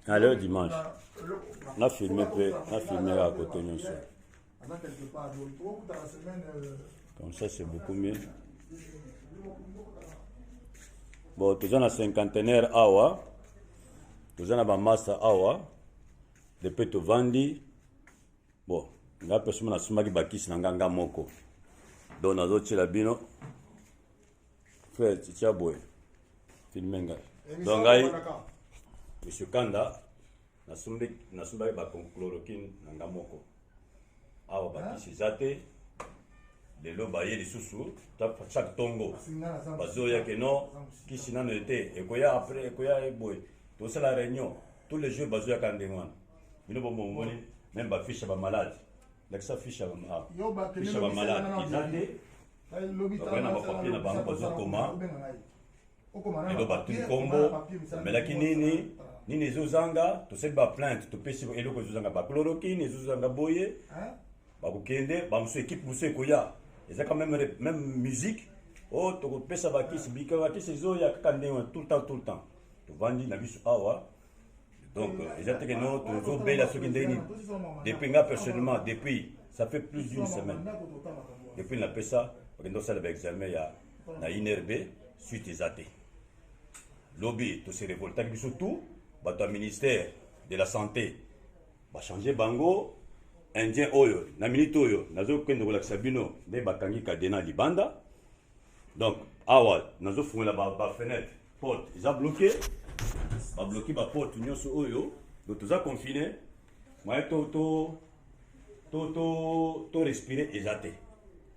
Allez, dimanche. On a filmé à côté de nous. Comme ça, c'est beaucoup mieux. Bon, tu as un cinquantenaire awa. Tu as un master awa. Depuis tu vendi. Bon, la personne a soumaki bakis nanganga moko. Donc, on a d'autres labino. Frère, tu as beau. Filmenga. Donc, Monsieur Kanda, nasumbi ba chloroquine nanga moko. Awa bakisi zate. Lelo baye lisusu chaque tongo bazoya que non kisi nano ete ekoya après ekoya eboy to ça la réunion tous les jours bazoya kandengwana bino bomongoni même ba fiche ba malade like ça fiche ba malade izate bakona ba papier na bango bazokoma elo batu kombo melaki nini ezozanga tosali ba plainte topesi eloko ezozanga ba chloroquine ezozanga boye bakokende bamusu équipe musu ekoya. Et ça quand même musique. Oh, tu peux ça bakis, bika bakis, c'est zo ya kande tout le temps. Tu vendis na bisu awa. Donc, exactement que non, tu zo bela ce qui ndeni. Depuis nga personnellement, depuis ça fait plus d'une semaine. Depuis la pesa, parce que nous ça l'examen ya na INRB suite des athées. Lobby, tu se révolter bisu tout, ba ton ministère de la santé va changer bango. Indien oyo na minute oyo nazo kende kolakisa bino nde bakangi kadena libanda. Donc awa nazo fungola ba fenêtre porte ils bloqué ba porte nyonso oyo donc toza confiné moyen to respirer ezate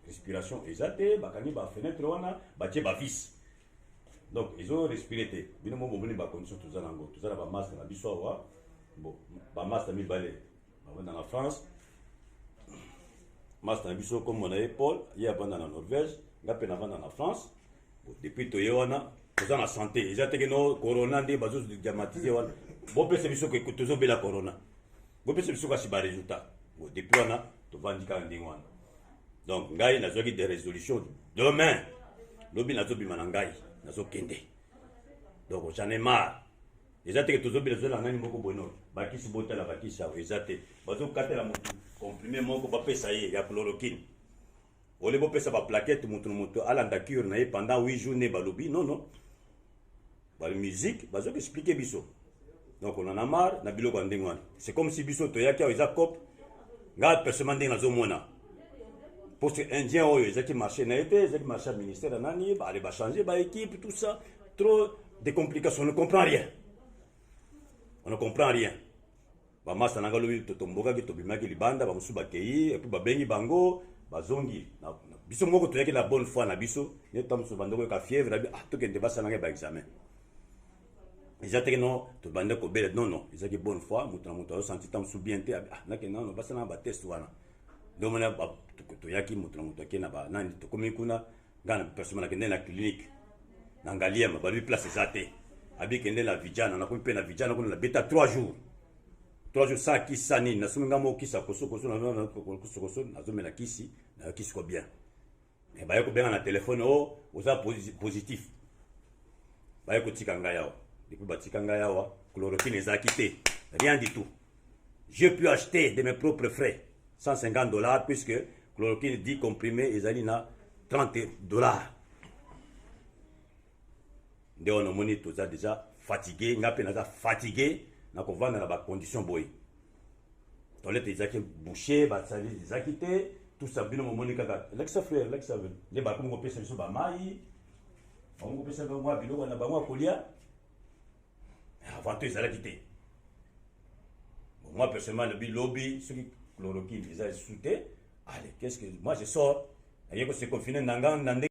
respiration ezate bakangi ba fenêtre wana batie ba vis donc ils ont respiré te bino mo bomoni ba condition toza nango toza na ba masque na biso awa bon ba masque mi balé dans la France. Master Bisso comme mon Paul, il y a pendant la Norvège, il y a pendant la France. Depuis que Yoana, nous avons la santé. Ils ont dit que nos corona des bases dramatisés. Bon, peut-être Bisso que tu as la corona. Bon, peut-être Bisso que c'est pas résultat. Depuis on a, tu vas dire qu'il y a. Donc, Ngaï n'a pas des résolutions. Demain, l'obi n'a pas de manangaï, n'a pas de kende. Donc, j'en ai marre. Ils ont dit que tu as besoin d'un animal beaucoup bonheur. Baki si botta la baki ça. Ils ont dit, bazo kate la moto. Comprimé moko ba pesa ye ya chloroquine. Ole bo pesa ba plaquette moto alanda cure na ye pendant 8 jours ne balobi non. Ba musique bazo expliquer biso. Donc on en a marre na biloko ndengwana. C'est comme si biso to yaki a cop nga personnellement ndenge nazo mona. Pour que indien oyo ezaki marché na été, ezaki marché ministère nani ba aller ba changer ba équipe tout ça, trop de complications, on ne comprend rien. On ne comprend rien. Ba masa nanga lobi totomboka ki tobimaki libanda ba musu bakei et puis ba bengi bango bazongi na biso moko to yaki la bonne foi na biso ne tamso bandoko ka fièvre na to kende basa nanga ba examen ils ont non to bande ko bele non ils ont dit bonne foi mutu senti tamso bien te na ke non basa na ba test wana donc mona ba to yaki mutu ke na ba nani to komi kuna ngana personne na kende na clinique na ngaliema ba lui place zate abi kende la vijana na ko pe na vijana ko na beta 3 jours 3 jours ça qui sani na suminga mo kisa koso na koso na zomela kisi na kisi ko bien et ba yako bien na téléphone oh oza positif ba yako tikanga yao depuis ba tikanga yao chloroquine eza quitté rien du tout je peux acheter de mes propres frais $150 puisque chloroquine 10 comprimés ezali na $30 nde on moni toza déjà fatigué ngape naza fatigué na ko vendre na ba condition boy toilette ezaki bouché ba sali ezaki te tout ça bino momoni kaka lexa frère lexa les ba ko ngo pesa biso ba mai on ngo pesa ba ngwa biloko na ba ngwa kolia avant tout ezalaki te moi personnellement le lobby ce qui chloroquine ils a sauté allez qu'est-ce que moi je sors ayeko se confiner nanga nande